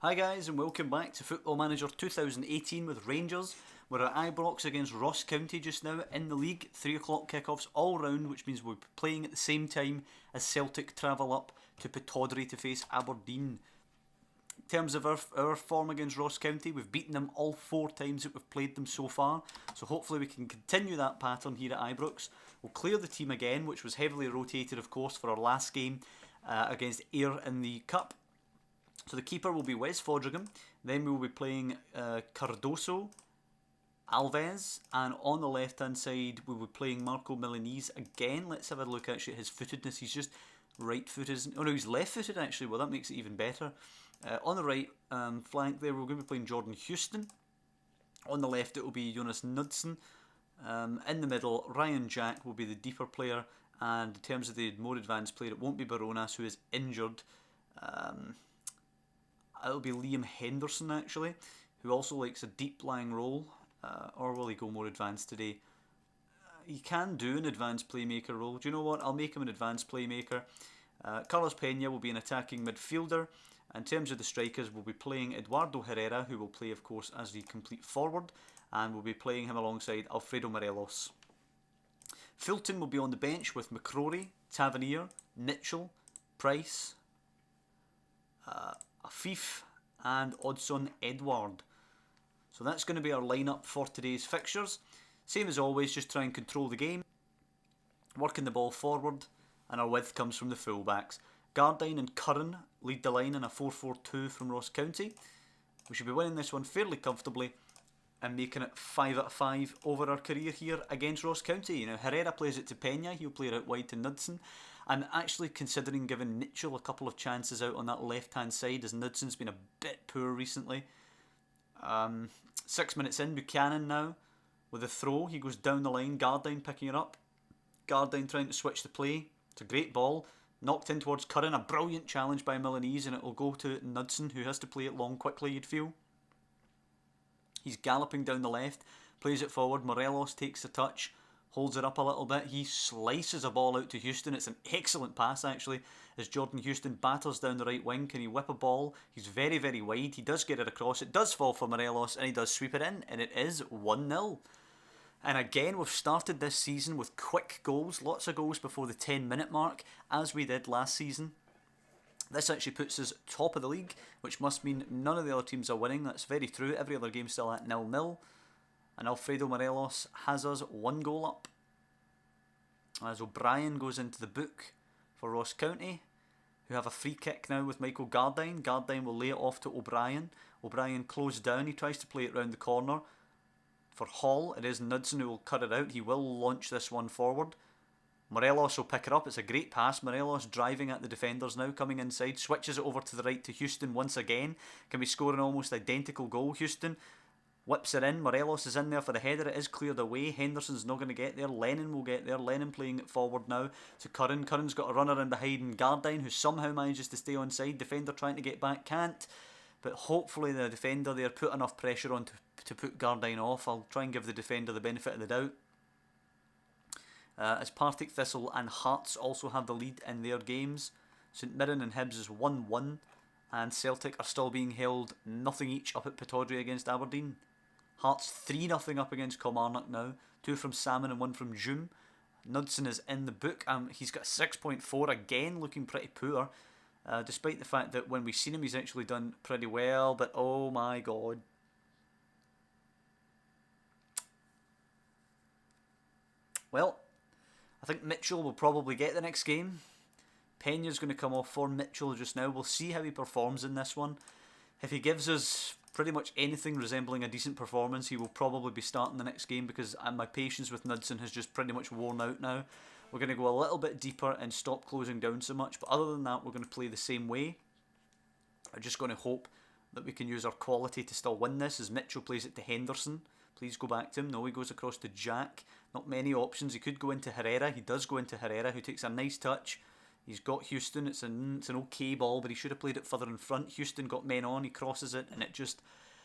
Hi guys and welcome back to Football Manager 2018 with Rangers. We're at Ibrox against Ross County just now in the league. 3 o'clock kickoffs all round, which means we'll be playing at the same time as Celtic travel up to Pittodrie to face Aberdeen. In terms of our form against Ross County, we've beaten them all 4 times that we've played them so far. So hopefully we can continue that pattern here at Ibrox. We'll clear the team again, which was heavily rotated of course for our last game against Ayr in the Cup. So the keeper will be Wes Fodringham. Then we will be playing Cardoso, Alves, and on the left hand side we will be playing Marco Milanese again. Let's have a look actually at his footedness. He's just right footed. Oh no, he's left footed actually. Well, that makes it even better. On the right flank there we're going to be playing Jordan Houston. On the left it will be Jonas Knudsen. In the middle Ryan Jack will be the deeper player, and in terms of the more advanced player it won't be Baronas, who is injured. It'll be Liam Henderson actually, who also likes a deep lying role, or will he go more advanced today? He can do an advanced playmaker role. Do you know what? I'll make him an advanced playmaker. Carlos Pena will be an attacking midfielder. In terms of the strikers, we'll be playing Eduardo Herrera, who will play of course as the complete forward, and we'll be playing him alongside Alfredo Morelos. Fulton will be on the bench with McCrory, Tavernier, Mitchell, Price, Afif and Oddson Edward. So that's going to be our lineup for today's fixtures. Same as always, just try and control the game, working the ball forward, and our width comes from the fullbacks. Gardine and Curran lead the line in a 4-4-2 from Ross County. We should be winning this one fairly comfortably and making it 5 out of 5 over our career here against Ross County. You know, Herrera plays it to Pena, he'll play it out wide to Knudsen. I'm actually considering giving Mitchell a couple of chances out on that left hand side, as Knudsen's been a bit poor recently. 6 minutes in, Buchanan now with a throw. He goes down the line, Gardine picking it up. Gardine trying to switch the play. It's a great ball. Knocked in towards Curran, a brilliant challenge by Milanese, and it will go to Knudsen, who has to play it long quickly, you'd feel. He's galloping down the left, plays it forward. Morelos takes the touch, holds it up a little bit. He slices a ball out to Houston. It's an excellent pass actually, as Jordan Houston batters down the right wing. Can he whip a ball? He's very, very wide. He does get it across. It does fall for Morelos, and he does sweep it in, and it is 1-0. And again, we've started this season with quick goals. Lots of goals before the 10-minute mark, as we did last season. This actually puts us top of the league, which must mean none of the other teams are winning. That's very true. Every other game still at 0-0. And Alfredo Morelos has us 1 goal up. As O'Brien goes into the book for Ross County, who have a free kick now with Michael Gardine. Gardine will lay it off to O'Brien. O'Brien closed down. He tries to play it round the corner for Hall. It is Knudsen who will cut it out. He will launch this one forward. Morelos will pick it up. It's a great pass. Morelos driving at the defenders now, coming inside, switches it over to the right to Houston once again. Can we score an almost identical goal? Houston whips it in. Morelos is in there for the header. It is cleared away. Henderson's not going to get there. Lennon will get there. Lennon playing it forward now to Curran. Curran's got a runner in behind Gardine, who somehow manages to stay onside. Defender trying to get back, can't. But hopefully the defender there put enough pressure on to put Gardine off. I'll try and give the defender the benefit of the doubt. As Partick Thistle and Hearts also have the lead in their games. St Mirren and Hibs is 1-1, and Celtic are still being held nothing each up at Pittodrie against Aberdeen. Hearts 3-0 up against Kilmarnock now, 2 from Salmon and 1 from Joom. Knudsen is in the book. He's got 6.4 again, looking pretty poor, despite the fact that when we've seen him he's actually done pretty well, but oh my god. Well, I think Mitchell will probably get the next game. Pena's going to come off for Mitchell just now. We'll see how he performs in this one. If he gives us pretty much anything resembling a decent performance, he will probably be starting the next game, because my patience with Knudsen has just pretty much worn out now. We're going to go a little bit deeper and stop closing down so much, but other than that we're going to play the same way. I'm just going to hope that we can use our quality to still win this, as Mitchell plays it to Henderson. Please go back to him. No, he goes across to Jack. Not many options. He could go into Herrera. He does go into Herrera, who takes a nice touch. He's got Houston. It's an okay ball, but he should have played it further in front. Houston got men on. He crosses it, and it just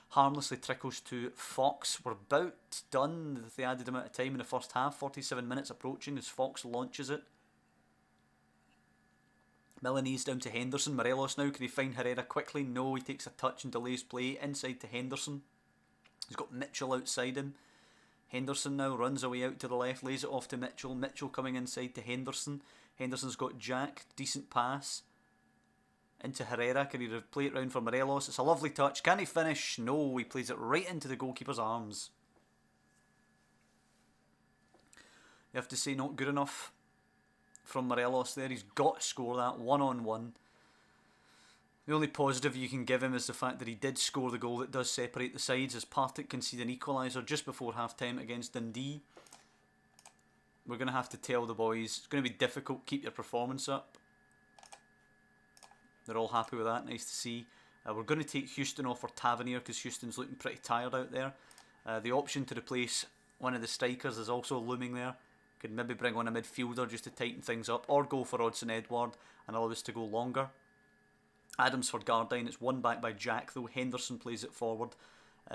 harmlessly trickles to Fox. We're about done with the added amount of time in the first half. 47 minutes approaching as Fox launches it. Milanese down to Henderson. Morelos now, can he find Herrera quickly? No, he takes a touch and delays play. Inside to Henderson. He's got Mitchell outside him. Henderson now runs away out to the left, lays it off to Mitchell. Mitchell coming inside to Henderson. Henderson's got Jack, decent pass. Into Herrera, can he play it round for Morelos? It's a lovely touch. Can he finish? No, he plays it right into the goalkeeper's arms. You have to say not good enough from Morelos there. He's got to score that 1-on-1. The only positive you can give him is the fact that he did score the goal that does separate the sides, as Partick conceded an equaliser just before half time against Dundee. We're going to have to tell the boys it's going to be difficult. Keep your performance up. They're all happy with that. Nice to see. We're going to take Houston off for Tavernier because Houston's looking pretty tired out there. The option to replace one of the strikers is also looming there. Could maybe bring on a midfielder just to tighten things up, or go for Odsonne Edouard and allow us to go longer. Adams for Gardyne. It's won back by Jack though. Henderson plays it forward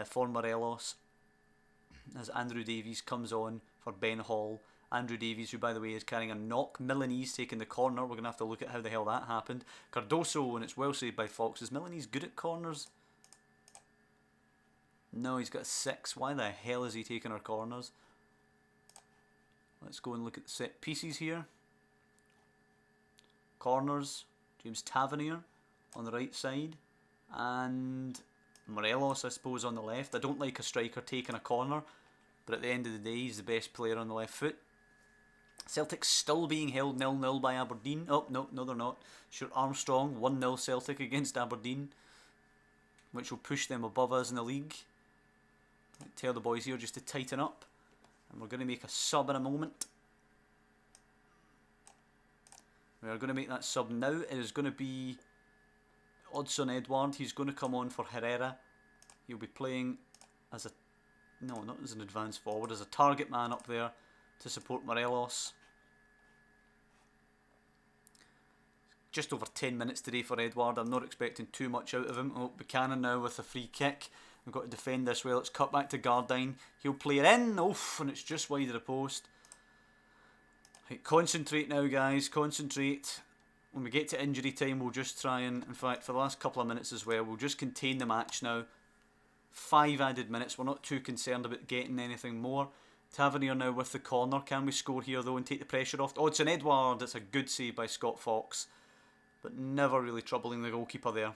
for Morelos as Andrew Davies comes on for Ben Hall. Andrew Davies, who by the way is carrying a knock. Milanese taking the corner. We're going to have to look at how the hell that happened. Cardoso, and it's well saved by Fox. Is Milanese good at corners? No, he's got a 6. Why the hell is he taking our corners? Let's go and look at the set pieces here. Corners, James Tavernier on the right side. And Morelos, I suppose, on the left. I don't like a striker taking a corner, but at the end of the day, he's the best player on the left foot. Celtic still being held 0-0 by Aberdeen. Oh, no, they're not. Stuart Armstrong, 1-0 Celtic against Aberdeen, which will push them above us in the league. Tell the boys here just to tighten up. And we're going to make a sub in a moment. We are going to make that sub now. It is going to be Odsonne Edouard. He's going to come on for Herrera. He'll be playing as a... No, not as an advance forward. As a target man up there to support Morelos. Just over 10 minutes today for Edouard. I'm not expecting too much out of him. Oh, Buchanan now with a free kick. We've got to defend this well. It's cut back to Gardyne. He'll play it in. Oof, and it's just wide of the post. Right, concentrate now, guys. Concentrate. When we get to injury time, we'll just try and, in fact, for the last couple of minutes as well, we'll just contain the match now. 5 added minutes. We're not too concerned about getting anything more. Tavernier now with the corner. Can we score here, though, and take the pressure off? Oh, it's an Edouard. It's a good save by Scott Fox, but never really troubling the goalkeeper there.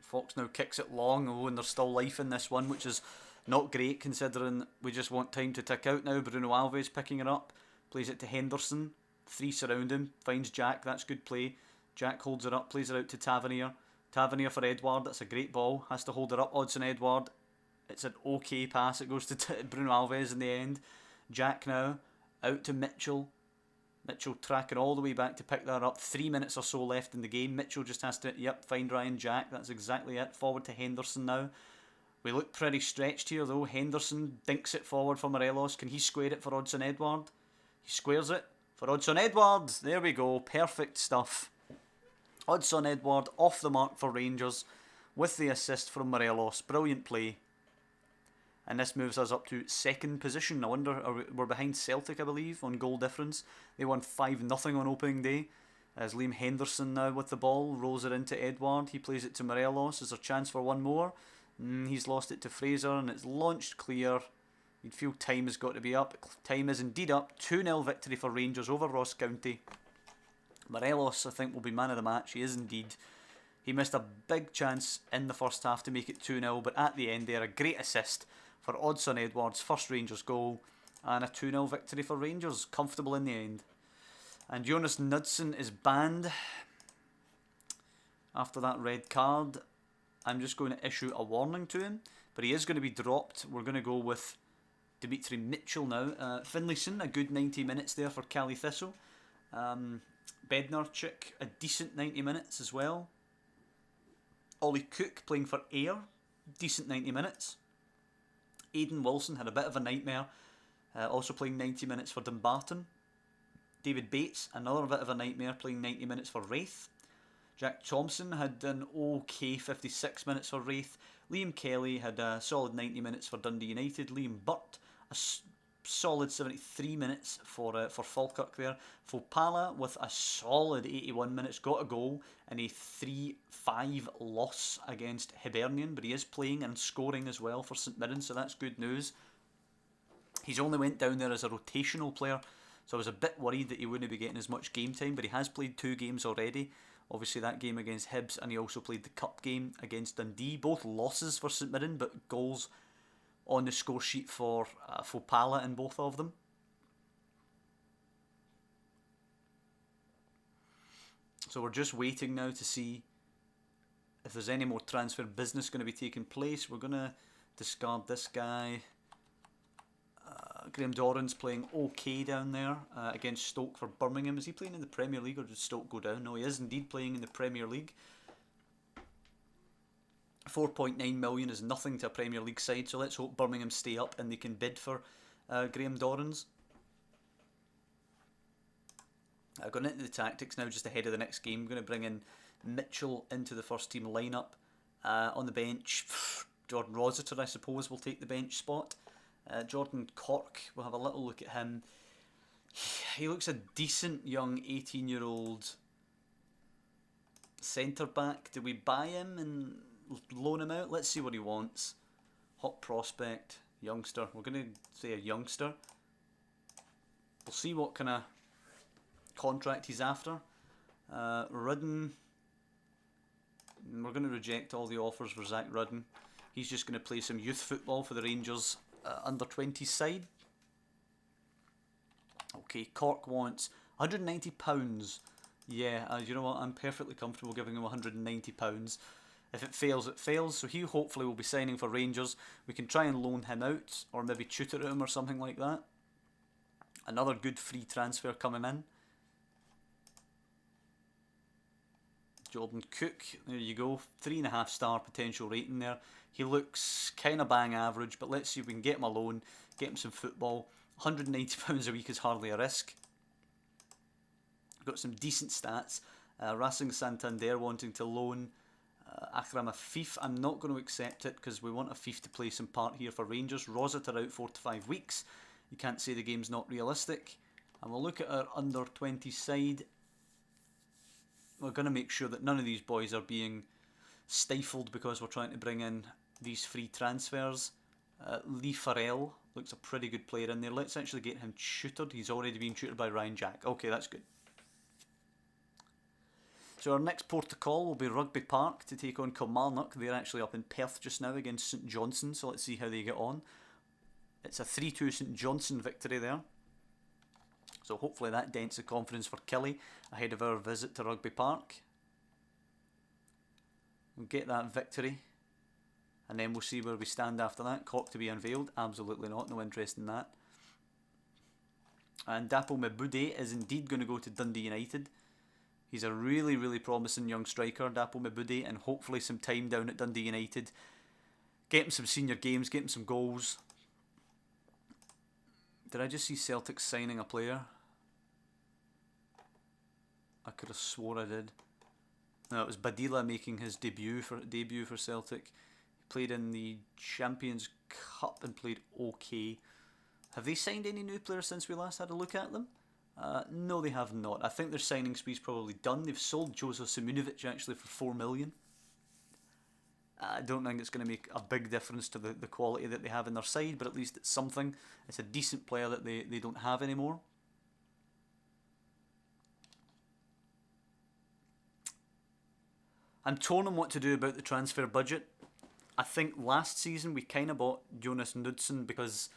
Fox now kicks it long, and there's still life in this one, which is not great considering we just want time to tick out now. Bruno Alves picking it up, plays it to Henderson. 3 surround him, finds Jack, that's good play. Jack holds it up, plays it out to Tavernier. Tavernier for Edouard, that's a great ball, has to hold it up. Odsonne Edouard, it's an okay pass, it goes to Bruno Alves in the end. Jack now, out to Mitchell. Mitchell tracking all the way back to pick that up. 3 minutes or so left in the game. Mitchell just has to, find Ryan Jack. That's exactly it. Forward to Henderson now. We look pretty stretched here though. Henderson dinks it forward for Morelos. Can he square it for Odsonne Edouard? He squares it for Odsonne Edouard. There we go. Perfect stuff. Odsonne Edouard off the mark for Rangers with the assist from Morelos. Brilliant play. And this moves us up to 2nd position. I wonder, we're behind Celtic, I believe, on goal difference. They won 5-0 on opening day. As Liam Henderson now with the ball, rolls it into Edouard. He plays it to Morelos. Is there a chance for one more? He's lost it to Fraser, and it's launched clear. You'd feel time has got to be up. Time is indeed up. 2-0 victory for Rangers over Ross County. Morelos, I think, will be man of the match. He is indeed. He missed a big chance in the first half to make it 2-0, but at the end there, a great assist for Odsonne Edouard's first Rangers goal, and a 2-0 victory for Rangers, comfortable in the end. And Jonas Knudsen is banned after that red card. I'm just going to issue a warning to him, but he is going to be dropped. We're going to go with Dimitri Mitchell now. Finlayson, a good 90 minutes there for Cali Thistle. Bednarchik, a decent 90 minutes as well. Ollie Cook playing for Ayr, decent 90 minutes. Aidan Wilson had a bit of a nightmare, also playing 90 minutes for Dumbarton. David Bates, another bit of a nightmare, playing 90 minutes for Wraith. Jack Thompson had an okay 56 minutes for Wraith. Liam Kelly had a solid 90 minutes for Dundee United. Liam Burt, solid 73 minutes for Falkirk there. Fopala with a solid 81 minutes, got a goal in a 3-5 loss against Hibernian, but he is playing and scoring as well for St Mirren, so that's good news. He's only went down there as a rotational player, so I was a bit worried that he wouldn't be getting as much game time, but he has played 2 games already. Obviously that game against Hibs, and he also played the cup game against Dundee. Both losses for St Mirren, but goals on the score sheet for Fopala in both of them. So we're just waiting now to see if there's any more transfer business going to be taking place. We're going to discard this guy. Graham Doran's playing okay down there against Stoke for Birmingham. Is he playing in the Premier League or did Stoke go down? No, he is indeed playing in the Premier League. 4.9 million is nothing to a Premier League side, so let's hope Birmingham stay up and they can bid for Graham Dorrans. Going into the tactics now, just ahead of the next game. I'm going to bring in Mitchell into the first team lineup. On the bench, Jordan Rossiter, I suppose, will take the bench spot. Jordan Cork, we'll have a little look at him. He looks a decent young 18-year-old centre-back. Do we buy him and loan him out? Let's see what he wants. Hot prospect, youngster. We're going to say a youngster. We'll see what kind of contract he's after. Rudden. We're going to reject all the offers for Zach Rudden. He's just going to play some youth football for the Rangers under 20 side. Okay, Cork wants £190. Yeah, you know what? I'm perfectly comfortable giving him £190. If it fails, it fails. So he hopefully will be signing for Rangers. We can try and loan him out or maybe tutor him or something like that. Another good free transfer coming in. Jordan Cook, there you go, 3.5 star potential rating there. He looks kind of bang average, but let's see if we can get him a loan, get him some football. £190 a week is hardly a risk. Got some decent stats. Racing Santander wanting to loan Akram Afif. I'm not going to accept it because we want Afif to play some part here for Rangers. Rossiter out 4 to 5 weeks. You can't say the game's not realistic. And we'll look at our under 20 side. We're going to make sure that none of these boys are being stifled because we're trying to bring in these free transfers. Lee Farrell looks a pretty good player in there. Let's actually get him tutored. He's already been tutored by Ryan Jack. Okay, that's good. So our next port to call will be Rugby Park to take on Kilmarnock. They're actually up in Perth just now against St Johnstone, so let's see how they get on. It's a 3-2 St Johnstone victory there. So hopefully that dents the confidence for Killie ahead of our visit to Rugby Park. We'll get that victory. And then we'll see where we stand after that. Cork to be unveiled? Absolutely not. No interest in that. And Dapo Mebude is indeed going to go to Dundee United. He's a really, really promising young striker, Dapo Mebude, and hopefully some time down at Dundee United. Get him some senior games, get him some goals. Did I just see Celtic signing a player? I could have swore I did. No, it was Badila making his debut for Celtic. He played in the Champions Cup and played okay. Have they signed any new players since we last had a look at them? No, they have not. I think their signing spree's probably done. They've sold Joseph Simunovic actually for 4 million. I don't think it's going to make a big difference to the quality that they have in their side, but at least it's something. It's a decent player that they don't have anymore. I'm torn on what to do about the transfer budget. I think last season we kind of bought Jonas Knudsen because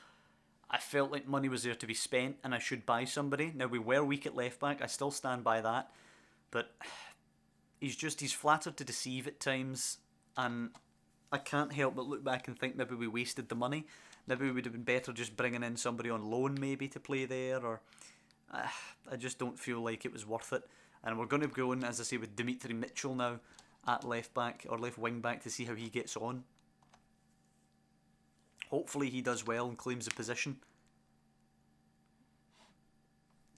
I felt like money was there to be spent and I should buy somebody. Now we were weak at left back, I still stand by that, but he's flattered to deceive at times. And I can't help but look back and think maybe we wasted the money. Maybe we would have been better just bringing in somebody on loan maybe to play there. Or I just don't feel like it was worth it. And we're going to go in, as I say, with Dimitri Mitchell now at left back or left wing back to see how he gets on. Hopefully he does well and claims a position.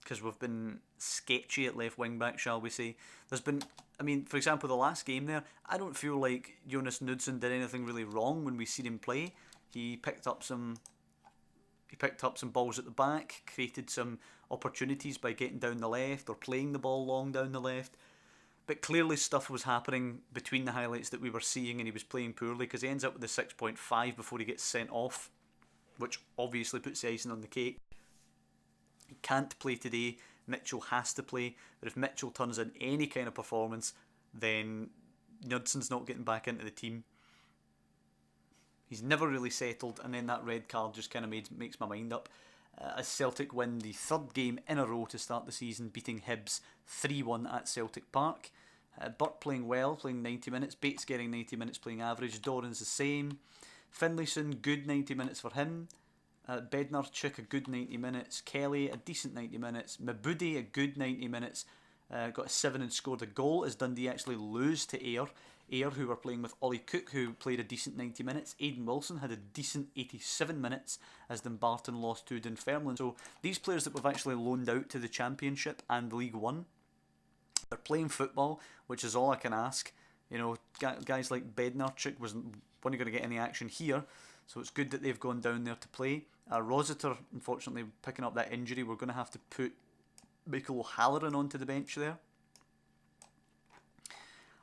Because we've been sketchy at left wing back, shall we say. There's been, I mean, for example, the last game there, I don't feel like Jonas Knudsen did anything really wrong when we seen him play. He picked up some He picked up some balls at the back, created some opportunities by getting down the left or playing the ball long down the left. But clearly stuff was happening between the highlights that we were seeing, and he was playing poorly because he ends up with the 6.5 before he gets sent off, which obviously puts the icing on the cake. He can't play today. Mitchell has to play. But if Mitchell turns in any kind of performance, then Knudsen's not getting back into the team. He's never really settled, and then that red card just kind of makes my mind up. As Celtic win the third game in a row to start the season, beating Hibs 3-1 at Celtic Park. Burt playing well, playing 90 minutes. Bates getting 90 minutes, playing average. Doran's the same. Finlayson, good 90 minutes for him. Bednarchuk, a good 90 minutes. Kelly, a decent 90 minutes. Mabudi, a good 90 minutes. Got a 7 and scored a goal as Dundee actually lose to Ayr. Ayr, who were playing with Ollie Cook, who played a decent 90 minutes. Aidan Wilson had a decent 87 minutes as Dumbarton lost to Dunfermline. So these players that we've actually loaned out to the Championship and League One, they're playing football, which is all I can ask. You know, guys like Bednarchuk wasn't going to get any action here, so it's good that they've gone down there to play. Rossiter, unfortunately, picking up that injury. We're going to have to put Michael O'Halloran onto the bench there.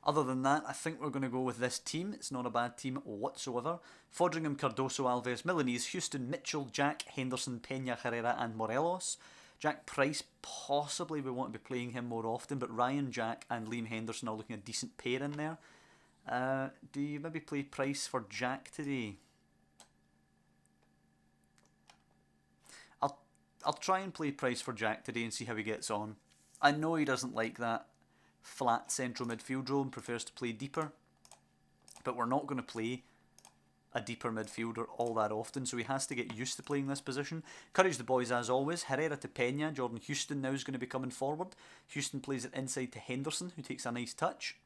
Other than that, I think we're going to go with this team. It's not a bad team whatsoever. Fodringham, Cardoso, Alves, Milanese, Houston, Mitchell, Jack, Henderson, Peña, Herrera and Morelos. Jack Price, possibly we want to be playing him more often, but Ryan, Jack and Liam Henderson are looking a decent pair in there. Do you maybe play Price for Jack today? I'll try and play Price for Jack today and see how he gets on. I know he doesn't like that flat central midfield role and prefers to play deeper, but we're not going to play a deeper midfielder all that often, so he has to get used to playing this position. Courage the boys as always. Herrera to Peña. Jordan Houston now is going to be coming forward. Houston plays it inside to Henderson, who takes a nice touch.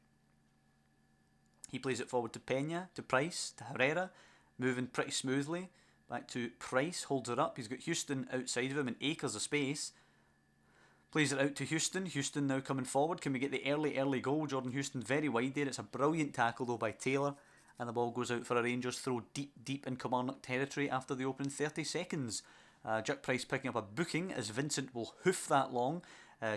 He plays it forward to Peña, to Price, to Herrera, moving pretty smoothly. Back to Price, holds it up. He's got Houston outside of him and acres of space. Plays it out to Houston. Houston now coming forward. Can we get the early goal? Jordan Houston very wide there. It's a brilliant tackle though by Taylor. And the ball goes out for a Rangers throw deep in Kilmarnock territory after the opening 30 seconds. Jack Price picking up a booking as Vincent will hoof that long.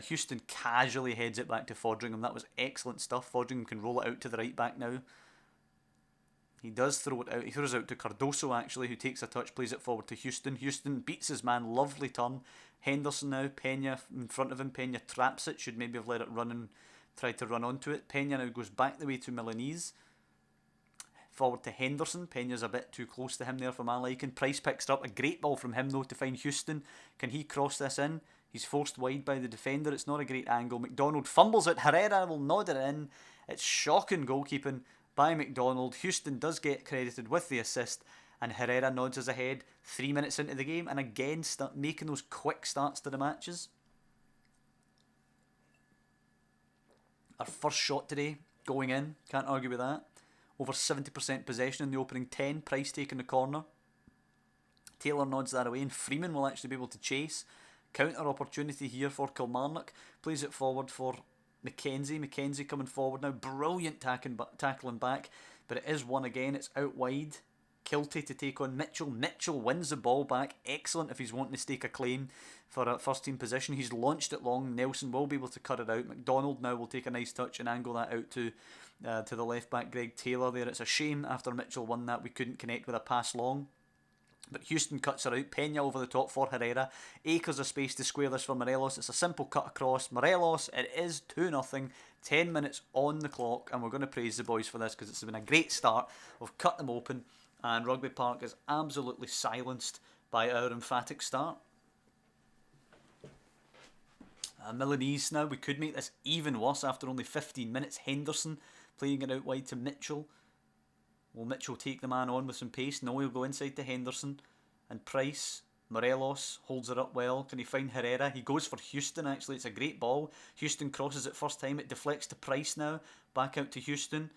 Houston casually heads it back to Fodringham. That was excellent stuff. Fodringham can roll it out to the right back now. He does throw it out. He throws it out to Cardoso actually, who takes a touch, plays it forward to Houston. Houston beats his man, lovely turn. Henderson now, Peña in front of him. Peña traps it, should maybe have let it run and tried to run onto it. Peña now goes back the way to Milanese. Forward to Henderson. Peña's a bit too close to him there for my liking. Price picks up a great ball from him though to find Houston. Can he cross this in? He's forced wide by the defender. It's not a great angle. McDonald fumbles it. Herrera will nod it in. It's shocking goalkeeping by McDonald. Houston does get credited with the assist, and Herrera nods us ahead 3 minutes into the game, and again start making those quick starts to the matches. Our first shot today, going in, can't argue with that. Over 70% possession in the opening 10, Price taking the corner. Taylor nods that away, and Freeman will actually be able to chase. Counter opportunity here for Kilmarnock. Plays it forward for Mackenzie. Mackenzie coming forward now. Brilliant tackling back. But it is one again. It's out wide. Kilty to take on Mitchell. Mitchell wins the ball back. Excellent if he's wanting to stake a claim for a first team position. He's launched it long. Nelson will be able to cut it out. McDonald now will take a nice touch and angle that out to the left back Greg Taylor there. It's a shame after Mitchell won that we couldn't connect with a pass long. But Houston cuts her out. Peña over the top for Herrera. Acres of space to square this for Morelos. It's a simple cut across. Morelos, it is 2-0. 10 minutes on the clock. And we're going to praise the boys for this because it's been a great start. We've cut them open. And Rugby Park is absolutely silenced by our emphatic start. Milanese now. We could make this even worse after only 15 minutes. Henderson playing it out wide to Mitchell. Will Mitchell take the man on with some pace? No, he'll go inside to Henderson. And Price, Morelos, holds it up well. Can he find Herrera? He goes for Houston actually. It's a great ball. Houston crosses it first time. It deflects to Price now. Back out to Houston.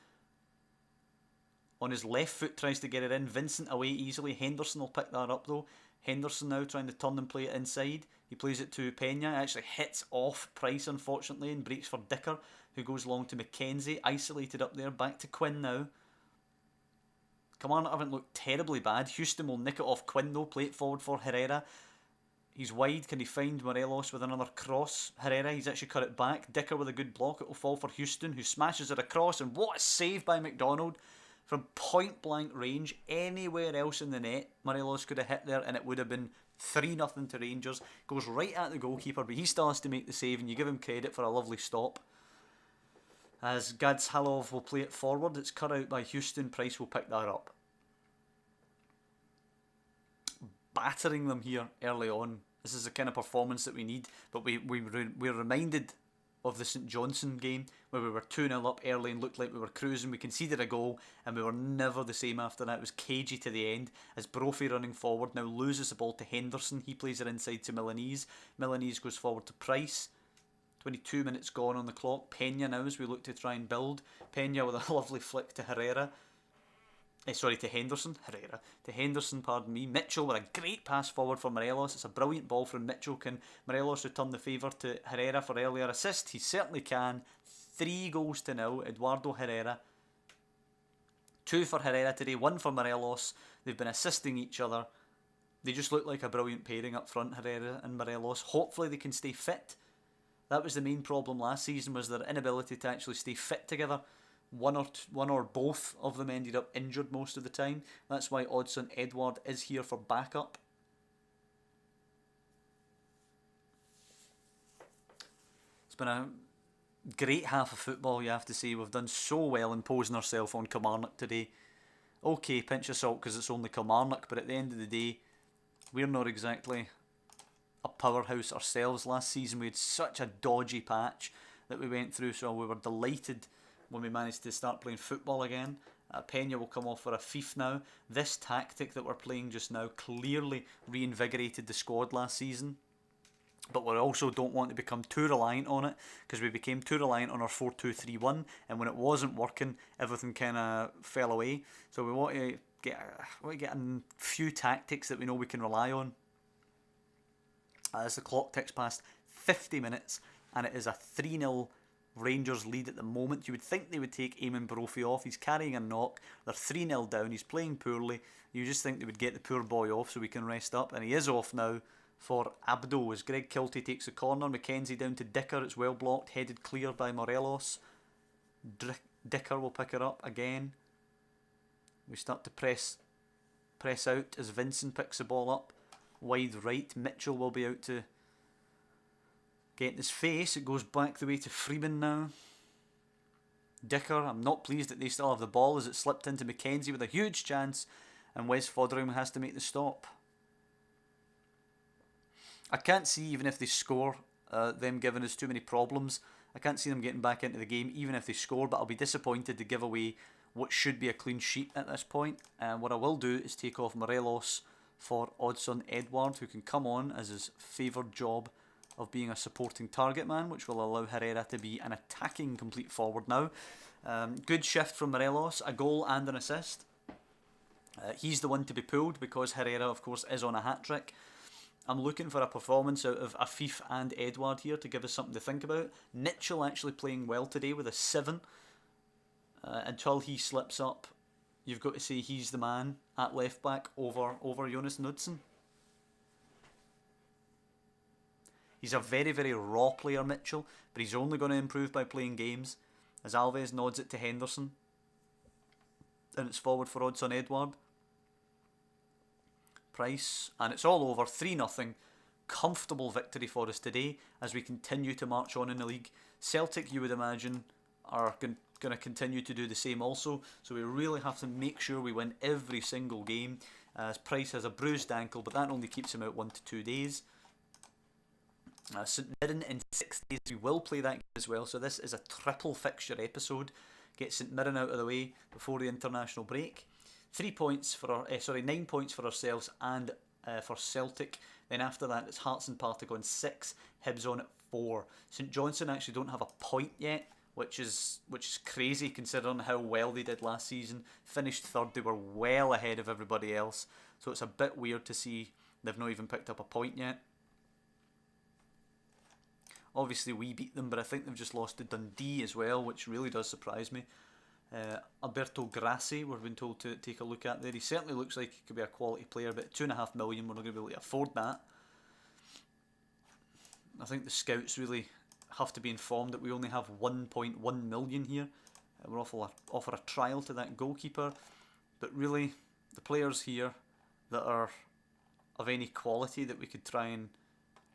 On his left foot tries to get it in. Vincent away easily. Henderson will pick that up though. Henderson now trying to turn and play it inside. He plays it to Peña. Actually hits off Price unfortunately and breaks for Dicker, who goes long to Mackenzie. Isolated up there. Back to Quinn now. Kilmarnock haven't looked terribly bad. Houston will nick it off Quinn though, play it forward for Herrera. He's wide, can he find Morelos with another cross? Herrera, he's actually cut it back. Dicker with a good block, it will fall for Houston, who smashes it across, and what a save by McDonald. From point blank range, anywhere else in the net, Morelos could have hit there and it would have been 3-0 to Rangers. Goes right at the goalkeeper, but he still has to make the save, and you give him credit for a lovely stop. As Gadshalov will play it forward, it's cut out by Houston, Price will pick that up. Battering them here early on. This is the kind of performance that we need, but we're reminded of the St Johnstone game where we were 2-0 up early and looked like we were cruising. We conceded a goal and we were never the same after that. It was cagey to the end as Brophy running forward now loses the ball to Henderson. He plays it inside to Milanese. Milanese goes forward to Price. 22 minutes gone on the clock. Pena now as we look to try and build. Pena with a lovely flick to Herrera. To Henderson. To Henderson, pardon me. Mitchell with a great pass forward for Morelos. It's a brilliant ball from Mitchell. Can Morelos return the favour to Herrera for earlier assist? He certainly can. 3-0 Eduardo Herrera. 2 for Herrera today, 1 for Morelos. They've been assisting each other. They just look like a brilliant pairing up front, Herrera and Morelos. Hopefully they can stay fit. That was the main problem last season, was their inability to actually stay fit together. One or both of them ended up injured most of the time. That's why Odsonne Edouard is here for backup. It's been a great half of football, you have to say. We've done so well imposing ourselves on Kilmarnock today. Okay, pinch of salt because it's only Kilmarnock, but at the end of the day, we're not exactly a powerhouse ourselves. Last season we had such a dodgy patch that we went through, so we were delighted when we managed to start playing football again. Pena will come off for a fief now. This tactic that we're playing just now clearly reinvigorated the squad last season, but we also don't want to become too reliant on it, because we became too reliant on our 4-2-3-1, and when it wasn't working, everything kind of fell away. So we want to get a few tactics that we know we can rely on. As the clock ticks past 50 minutes, and it is a 3-0 Rangers lead at the moment. You would think they would take Eamon Brophy off. He's carrying a knock. They're 3-0 down. He's playing poorly. You just think they would get the poor boy off so we can rest up. And he is off now for Abdo as Greg Kiltie takes the corner. McKenzie down to Dicker. It's well blocked. Headed clear by Morelos. Dicker will pick it up again. We start to press out as Vincent picks the ball up. Wide right. Mitchell will be out to get in his face. It goes back the way to Freeman now. Dicker, I'm not pleased that they still have the ball as it slipped into McKenzie with a huge chance, and Wes Foderingham has to make the stop. I can't see, even if they score, them giving us too many problems. I can't see them getting back into the game even if they score, but I'll be disappointed to give away what should be a clean sheet at this point. And what I will do is take off Morelos for Odsonne Edouard, who can come on as his favoured job of being a supporting target man, which will allow Herrera to be an attacking complete forward now. Good shift from Morelos, a goal and an assist. He's the one to be pulled because Herrera, of course, is on a hat-trick. I'm looking for a performance out of Afif and Edouard here to give us something to think about. Mitchell actually playing well today with a 7. Until he slips up, you've got to say he's the man at left back over Jonas Knudsen. He's a very, very raw player, Mitchell, but he's only going to improve by playing games. As Alves nods it to Henderson. And it's forward for Odsonne Edouard. Price, and it's all over. 3-0. Comfortable victory for us today as we continue to march on in the league. Celtic, you would imagine, are going to continue to do the same also. So we really have to make sure we win every single game. As Price has a bruised ankle, but that only keeps him out 1 to 2 days. St Mirren in 6 days, we will play that game as well, so this is a triple fixture episode. Get St Mirren out of the way before the international break. 9 points for ourselves and for Celtic. Then after that it's Hearts and Partick on 6, Hibs on at 4. St Johnstone actually don't have a point yet, which is crazy considering how well they did last season. Finished third, they were well ahead of everybody else, so it's a bit weird to see they've not even picked up a point yet. Obviously we beat them, but I think they've just lost to Dundee as well, which really does surprise me. Alberto Grassi, we've been told to take a look at there. He certainly looks like he could be a quality player, but 2.5 million, we're not going to be able to afford that. I think the scouts really have to be informed that we only have 1.1 million here. We'll offer a trial to that goalkeeper, but really the players here that are of any quality that we could try and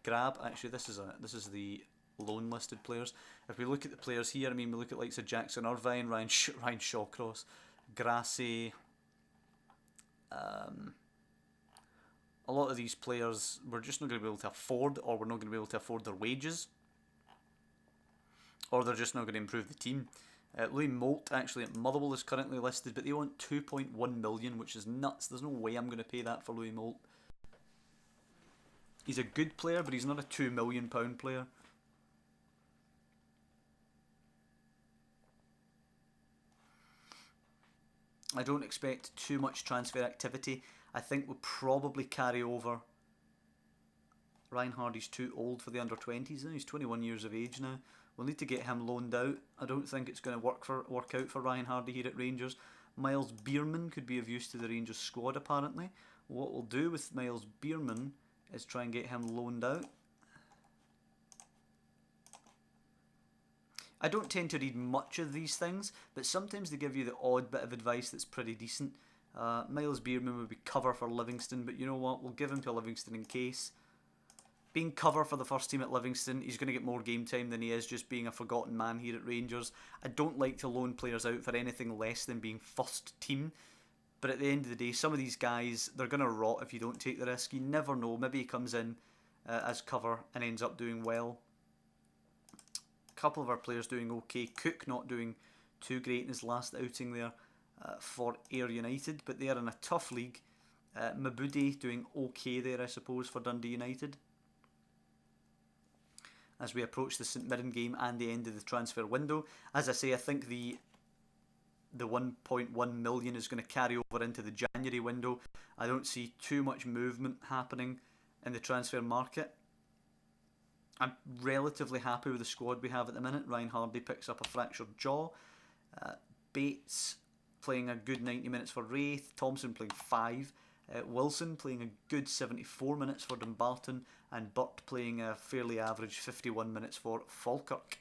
grab. Actually, this is the loan listed players. If we look at the players here, I mean, we look at likes of Jackson Irvine, Ryan Shawcross, Grassi. A lot of these players we're just not going to be able to afford, or we're not going to be able to afford their wages, or they're just not going to improve the team. Louis Moult actually at Motherwell is currently listed, but they want 2.1 million, which is nuts. There's no way I'm going to pay that for Louis Moult. He's a good player, but he's not a £2 million player. I don't expect too much transfer activity. I think we'll probably carry over. Ryan Hardy's too old for the under-20s now. He's 21 years of age now. We'll need to get him loaned out. I don't think it's going to work out for Ryan Hardy here at Rangers. Miles Bierman could be of use to the Rangers squad apparently. What we'll do with Miles Bierman is try and get him loaned out. I don't tend to read much of these things, but sometimes they give you the odd bit of advice that's pretty decent. Miles Bierman would be cover for Livingston, but you know what? We'll give him to Livingston in case. Being cover for the first team at Livingston, he's going to get more game time than he is just being a forgotten man here at Rangers. I don't like to loan players out for anything less than being first team. But at the end of the day, some of these guys, they're going to rot if you don't take the risk. You never know. Maybe he comes in as cover and ends up doing well. A couple of our players doing okay. Cook not doing too great in his last outing there for Ayr United. But they are in a tough league. Mabudi doing okay there, I suppose, for Dundee United. As we approach the St Mirren game and the end of the transfer window. As I say, I think the 1.1 million is going to carry over into the January window. I don't see too much movement happening in the transfer market. I'm relatively happy with the squad we have at the minute. Ryan Hardy picks up a fractured jaw. Bates playing a good 90 minutes for Wraith. Thompson playing 5. Wilson playing a good 74 minutes for Dumbarton. And Burt playing a fairly average 51 minutes for Falkirk.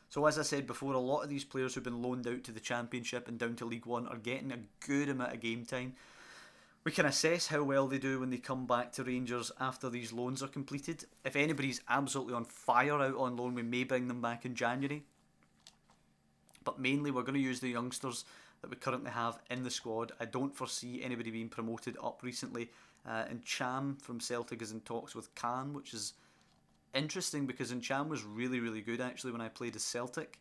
So as I said before, a lot of these players who've been loaned out to the Championship and down to League One are getting a good amount of game time. We can assess how well they do when they come back to Rangers after these loans are completed. If anybody's absolutely on fire out on loan, we may bring them back in January. But mainly we're going to use the youngsters that we currently have in the squad. I don't foresee anybody being promoted up recently. And Cham from Celtic is in talks with Khan, which is interesting because Cham was really, really good actually when I played as Celtic.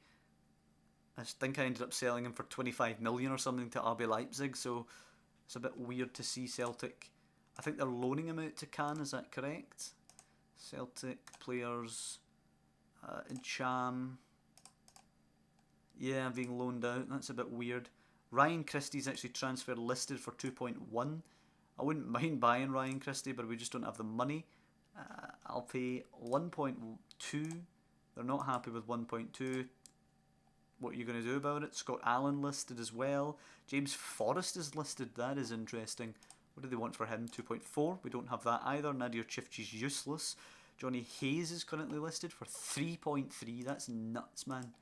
I think I ended up selling him for 25 million or something to RB Leipzig, so it's a bit weird to see Celtic. I think they're loaning him out to Khan, is that correct? Celtic players Cham. Yeah, being loaned out, that's a bit weird. Ryan Christie's actually transfer listed for 2.1. I wouldn't mind buying Ryan Christie, but we just don't have the money. I'll pay 1.2. They're not happy with 1.2. What are you going to do about it? Scott Allen listed as well. James Forrest is listed. That is interesting. What do they want for him? 2.4. We don't have that either. Nadir Chifchi's useless. Johnny Hayes is currently listed for 3.3. That's nuts, man.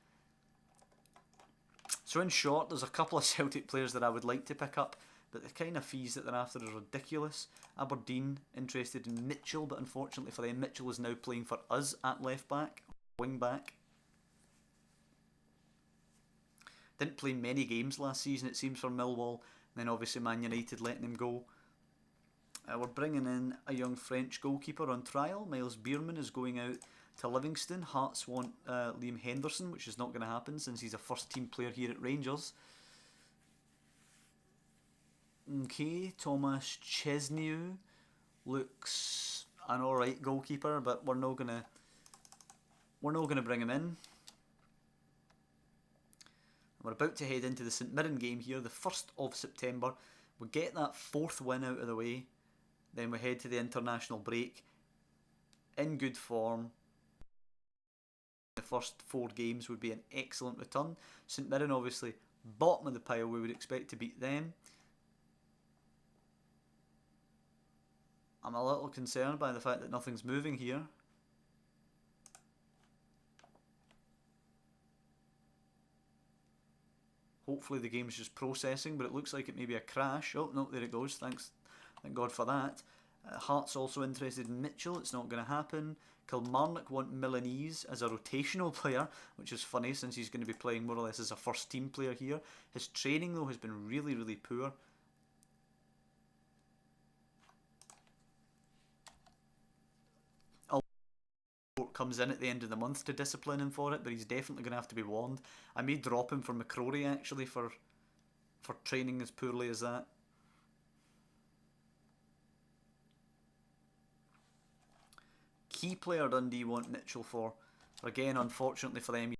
So in short, there's a couple of Celtic players that I would like to pick up, but the kind of fees that they're after are ridiculous. Aberdeen interested in Mitchell, but unfortunately for them, Mitchell is now playing for us at left back, wing back. Didn't play many games last season, it seems, for Millwall. And then obviously Man United letting him go. We're bringing in a young French goalkeeper on trial. Miles Bierman is going out to Livingston. Hearts want Liam Henderson, which is not going to happen since he's a first team player here at Rangers. Okay, Thomas Chesney looks an alright goalkeeper, but we're not gonna bring him in. We're about to head into the St Mirren game here, the 1st of September. We get that 4th win out of the way, then we head to the international break in good form. The first 4 games would be an excellent return. St Mirren obviously bottom of the pile, we would expect to beat them. I'm a little concerned by the fact that nothing's moving here. Hopefully the game's just processing, but it looks like it may be a crash. Oh, no, there it goes. Thanks. Thank God for that. Hearts also interested in Mitchell. It's not going to happen. Kilmarnock want Milanese as a rotational player, which is funny since he's going to be playing more or less as a first team player here. His training, though, has been really, really poor. Comes in at the end of the month to discipline him for it, but he's definitely going to have to be warned. I may drop him for McCrory actually for training as poorly as that. Key player Dundee want Mitchell for. Again, unfortunately for them.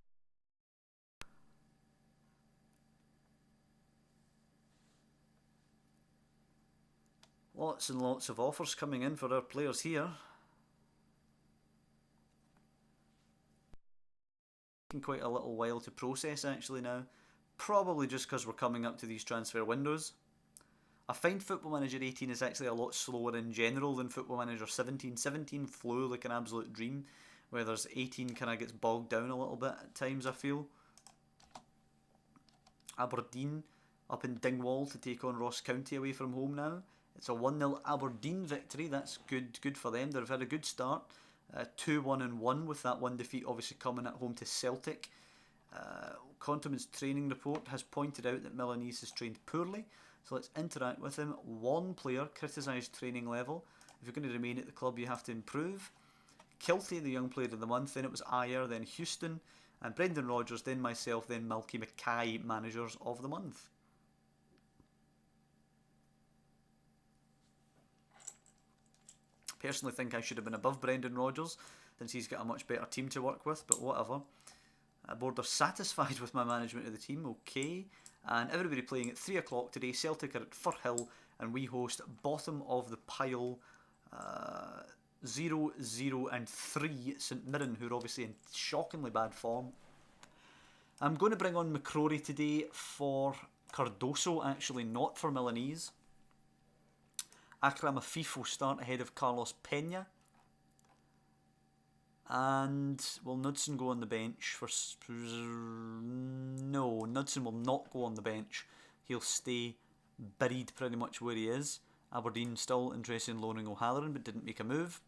Lots and lots of offers coming in for our players here. Quite a little while to process actually now, probably just because we're coming up to these transfer windows. I find Football Manager 18 is actually a lot slower in general than Football Manager 17. 17 flew like an absolute dream, whereas 18 kind of gets bogged down a little bit at times, I feel. Aberdeen up in Dingwall to take on Ross County away from home now. It's a 1-0 Aberdeen victory. That's good for them. They've had a good start. 2-1-1 with that one defeat obviously coming at home to Celtic. Contamin's training report has pointed out that Milanese has trained poorly, so let's interact with him. One player criticised training level. If you're going to remain at the club, you have to improve. Kilty, the young player of the month, then it was Ayer, then Houston, and Brendan Rodgers, then myself, then Milky Mackay, managers of the month. Personally think I should have been above Brendan Rodgers since he's got a much better team to work with, but whatever. Board are satisfied with my management of the team, okay. And everybody playing at 3 o'clock today. Celtic are at Firhill and we host bottom of the pile 0, 0 and 3 St Mirren, who are obviously in shockingly bad form. I'm going to bring on McCrory today for Cardoso, actually, not for Milanese. Akram Afif will start ahead of Carlos Pena. And will Knudsen go on the bench for... No, Knudsen will not go on the bench. He'll stay buried pretty much where he is. Aberdeen still interested in loaning O'Halloran but didn't make a move.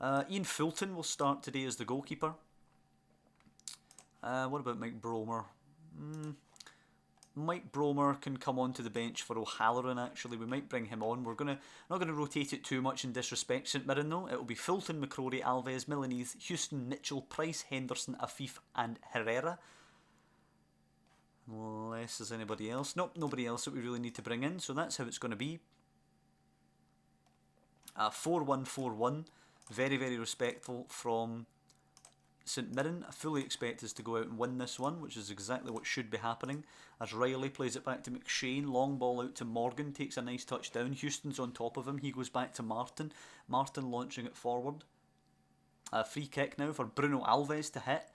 Ian Fulton will start today as the goalkeeper. What about Mike Bromer? Mike Bromer can come onto the bench for O'Halloran actually. We might bring him on. We're not going to rotate it too much and disrespect St Mirren though. It will be Fulton, McCrory, Alves, Milanese, Houston, Mitchell, Price, Henderson, Afif and Herrera. Unless there's anybody else. Nope, nobody else that we really need to bring in. So that's how it's going to be. 4-1-4-1. Very, very respectful from St Mirren. I fully expect us to go out and win this one, which is exactly what should be happening. As Riley plays it back to McShane, long ball out to Morgan, takes a nice touchdown. Houston's on top of him, he goes back to Martin. Martin launching it forward. Free kick now for Bruno Alves to hit.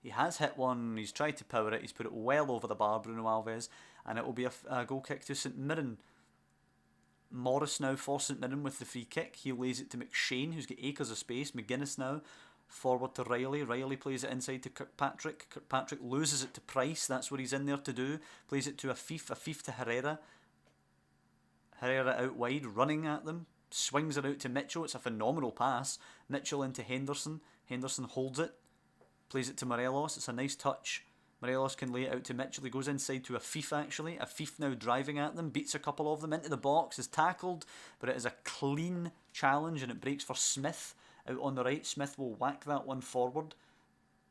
He has hit one, he's tried to power it, he's put it well over the bar, Bruno Alves, and it will be a goal kick to St Mirren. Morris now for St Mirren with the free kick. He lays it to McShane, who's got acres of space. McGuinness now forward to Riley. Riley plays it inside to Kirkpatrick. Kirkpatrick loses it to Price. That's what he's in there to do. Plays it to Afif. Afif to Herrera. Herrera out wide, running at them. Swings it out to Mitchell. It's a phenomenal pass. Mitchell into Henderson. Henderson holds it. Plays it to Morelos. It's a nice touch. Morelos can lay it out to Mitchell. He goes inside to Afif actually. Afif now driving at them. Beats a couple of them into the box. Is tackled. But it is a clean challenge and it breaks for Smith. Out on the right, Smith will whack that one forward.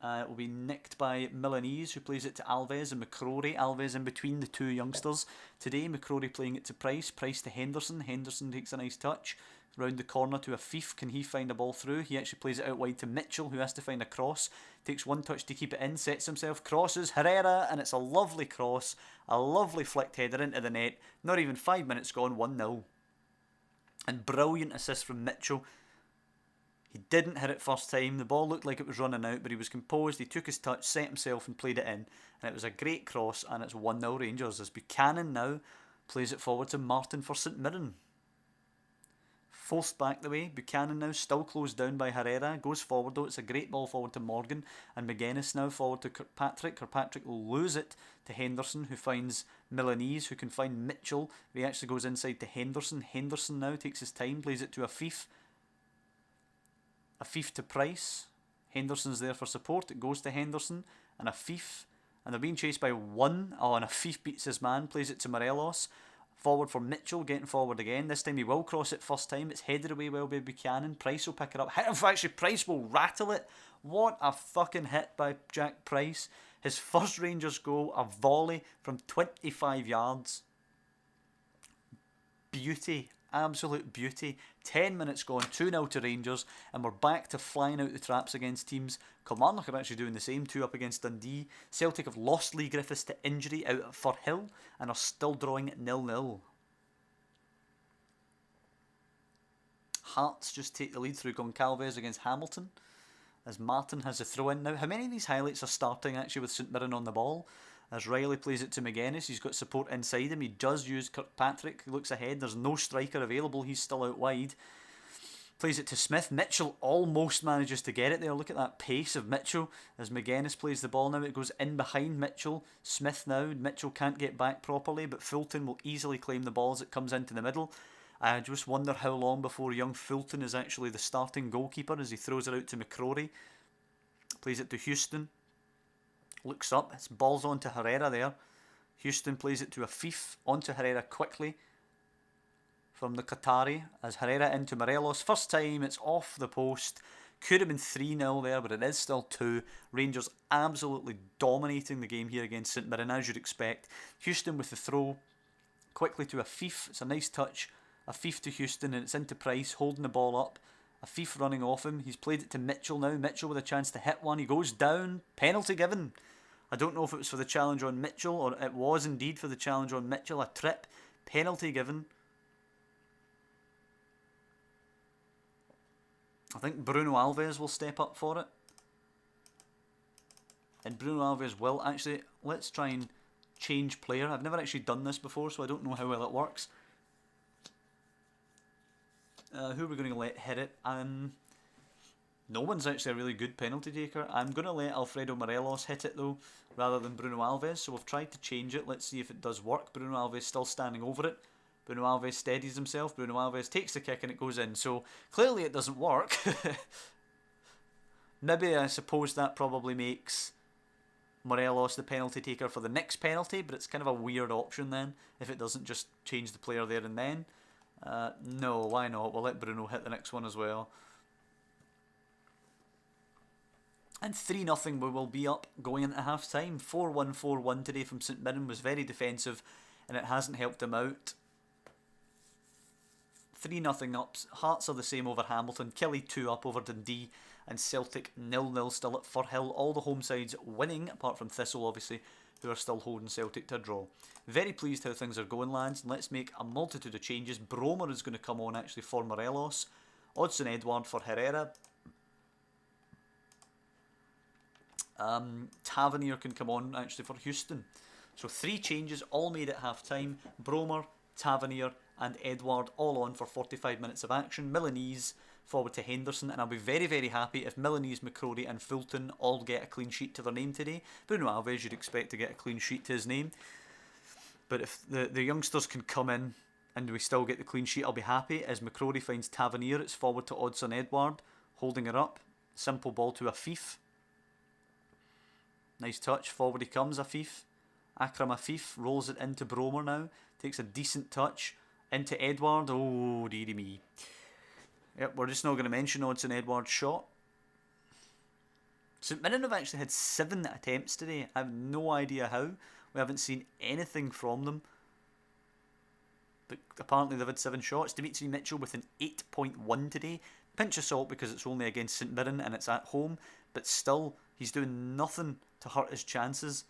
It will be nicked by Milanese, who plays it to Alves and McCrory. Alves in between the two youngsters. Today, McCrory playing it to Price. Price to Henderson. Henderson takes a nice touch. Round the corner to Afif. Can he find a ball through? He actually plays it out wide to Mitchell, who has to find a cross. Takes one touch to keep it in. Sets himself. Crosses. Herrera. And it's a lovely cross. A lovely flicked header into the net. Not even 5 minutes gone. 1-0. And brilliant assist from Mitchell. He didn't hit it first time. The ball looked like it was running out, but he was composed. He took his touch, set himself and played it in. And it was a great cross, and it's 1-0 Rangers as Buchanan now plays it forward to Martin for St Mirren. Forced back the way. Buchanan now still closed down by Herrera. Goes forward though. It's a great ball forward to Morgan. And McGuinness now forward to Kirkpatrick. Kirkpatrick will lose it to Henderson, who finds Milanese, who can find Mitchell. He actually goes inside to Henderson. Henderson now takes his time, plays it to Afif. Afif to Price. Henderson's there for support. It goes to Henderson and Afif. And they're being chased by one. Oh, and Afif beats his man, plays it to Morelos. Forward for Mitchell, getting forward again. This time he will cross it first time. It's headed away well by Buchanan. Price will pick it up. Actually, Price will rattle it. What a fucking hit by Jack Price. His first Rangers goal, a volley from 25 yards. Beauty. Absolute beauty. 10 minutes gone, 2-0 to Rangers, and we're back to flying out the traps against teams. Kilmarnock are actually doing the same, 2 up against Dundee. Celtic have lost Lee Griffiths to injury out at Firhill and are still drawing 0-0. Hearts just take the lead through Goncalves against Hamilton as Martin has a throw in. Now, how many of these highlights are starting actually with St Mirren on the ball? As Riley plays it to McGuinness, he's got support inside him. He does use Kirkpatrick. He looks ahead. There's no striker available. He's still out wide. Plays it to Smith. Mitchell almost manages to get it there. Look at that pace of Mitchell as McGuinness plays the ball now. It goes in behind Mitchell. Smith now. Mitchell can't get back properly, but Fulton will easily claim the ball as it comes into the middle. I just wonder how long before young Fulton is actually the starting goalkeeper as he throws it out to McCrory. Plays it to Houston. Looks up, it's balls on to Herrera there. Houston plays it to Afif, onto Herrera quickly from the Qatari as Herrera into Morelos. First time, it's off the post. Could have been 3-0 there, but it is still 2. Rangers absolutely dominating the game here against St Mirren, as you'd expect. Houston with the throw, quickly to Afif. It's a nice touch. Afif to Houston, and it's into Price, holding the ball up. Afif running off him. He's played it to Mitchell now. Mitchell with a chance to hit one. He goes down. Penalty given. I don't know if it was for the challenge on Mitchell, or it was indeed for the challenge on Mitchell. A trip. Penalty given. I think Bruno Alves will step up for it. And Bruno Alves will. Actually, let's try and change player. I've never actually done this before, so I don't know how well it works. Who are we going to let hit it? No one's actually a really good penalty taker. I'm going to let Alfredo Morelos hit it though, rather than Bruno Alves. So we've tried to change it. Let's see if it does work. Bruno Alves still standing over it. Bruno Alves steadies himself. Bruno Alves takes the kick and it goes in. So clearly it doesn't work. Maybe I suppose that probably makes Morelos the penalty taker for the next penalty, but it's kind of a weird option then, if it doesn't just change the player there and then. No, why not? We'll let Bruno hit the next one as well. And 3-0 we will be up going into half time. 4-1, 4-1 today from St Mirren. Was very defensive and it hasn't helped them out. 3-0 up. Hearts are the same over Hamilton. Killie 2 up over Dundee. And Celtic 0-0 still at Firhill. All the home sides winning, apart from Thistle obviously, who are still holding Celtic to a draw. Very pleased how things are going, lads. And let's make a multitude of changes. Bromer is going to come on actually for Morelos. Odsonne Edouard for Herrera. Tavernier can come on actually for Houston. So 3 changes all made at half time. Bromer, Tavernier and Edouard all on for 45 minutes of action. Milanese forward to Henderson, and I'll be very very happy if Milanese, McCrory and Fulton all get a clean sheet to their name today. Bruno Alves you'd expect to get a clean sheet to his name, but if the youngsters can come in and we still get the clean sheet, I'll be happy. As McCrory finds Tavernier, it's forward to Odsonne Edouard, holding it up. Simple ball to Afif. Nice touch, forward he comes, Afif. Akram Afif rolls it into Bromer now. Takes a decent touch into Edouard. Oh, dearie me. Yep, we're just not going to mention Odsonne Edouard's shot. St Mirren have actually had 7 attempts today. I have no idea how. We haven't seen anything from them. But apparently they've had 7 shots. Dimitri Mitchell with an 8.1 today. Pinch of salt because it's only against St Mirren and it's at home. But still, he's doing nothing to hurt his chances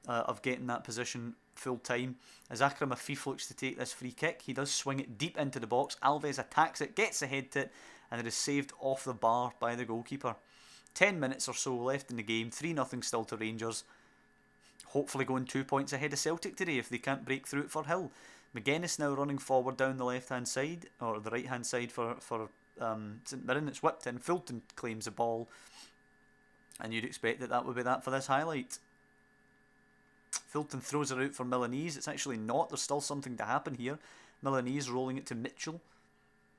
of getting that position full time. As Akram Afif looks to take this free kick, he does swing it deep into the box. Alves attacks it, gets the head to it, and it is saved off the bar by the goalkeeper. 10 minutes or so left in the game, 3-0 still to Rangers. Hopefully going 2 points ahead of Celtic today if they can't break through it for Hill. McGuinness now running forward down the left hand side, or the right hand side for St Mirren. It's whipped in, Fulton claims the ball, and you'd expect that would be that for this highlight. Fulton throws it out for Milanese. It's actually not. There's still something to happen here. Milanese rolling it to Mitchell.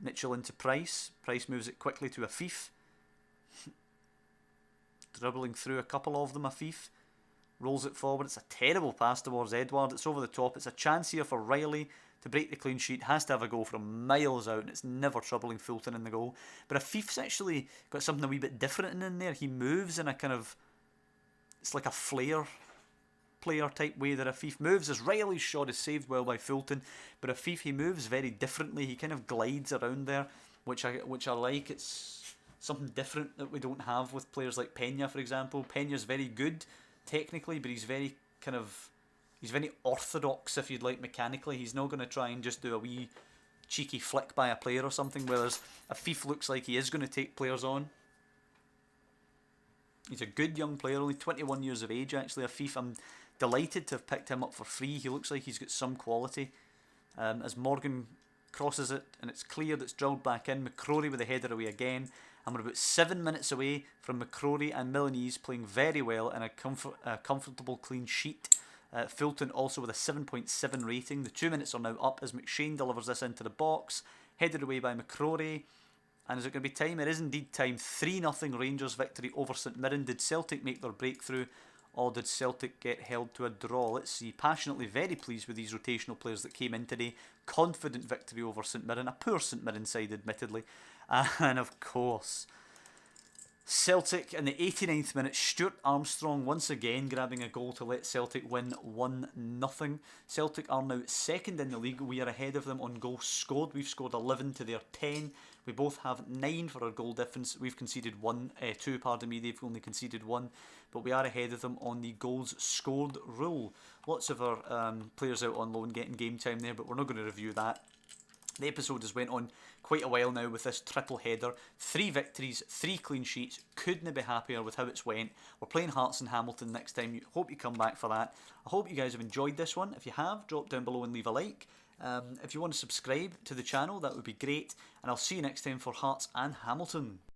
Mitchell into Price. Price moves it quickly to Afif. Dribbling through a couple of them, Afif. Rolls it forward. It's a terrible pass towards Edward. It's over the top. It's a chance here for Riley to break the clean sheet. Has to have a goal from miles out, and it's never troubling Fulton in the goal. But Afif's actually got something a wee bit different in there. He moves in a kind of... It's like a flair player type way that Afif moves, as Riley's shot is saved well by Fulton, but Afif, he moves very differently. He kind of glides around there, which I like. It's something different that we don't have with players like Pena, for example. Pena's very good technically, but he's very orthodox, if you'd like, mechanically. He's not going to try and just do a wee cheeky flick by a player or something, whereas Afif looks like he is going to take players on. He's a good young player, only 21 years of age actually, Afif. I'm delighted to have picked him up for free. He looks like he's got some quality. As Morgan crosses it, and it's cleared, it's drilled back in. McCrory with the header away again. And we're about 7 minutes away from McCrory and Milanese playing very well in a comfortable clean sheet. Fulton also with a 7.7 rating. The 2 minutes are now up as McShane delivers this into the box. Headed away by McCrory. And is it going to be time? It is indeed time. 3-0 Rangers victory over St Mirren. Did Celtic make their breakthrough, or did Celtic get held to a draw? Let's see. Passionately very pleased with these rotational players that came in today. Confident victory over St Mirren. A poor St Mirren side, admittedly. And of course, Celtic in the 89th minute. Stuart Armstrong once again grabbing a goal to let Celtic win 1-0. Celtic are now second in the league. We are ahead of them on goals scored. We've scored 11 to their 10. We both have 9 for our goal difference. We've conceded 2, pardon me. They've only conceded 1. But we are ahead of them on the goals scored rule. Lots of our players out on loan getting game time there, but we're not going to review that. The episode has went on quite a while now with this triple header. 3 victories, 3 clean sheets. Couldn't be happier with how it's went. We're playing Hearts and Hamilton next time. Hope you come back for that. I hope you guys have enjoyed this one. If you have, drop down below and leave a like. If you want to subscribe to the channel, that would be great. And I'll see you next time for Hearts and Hamilton.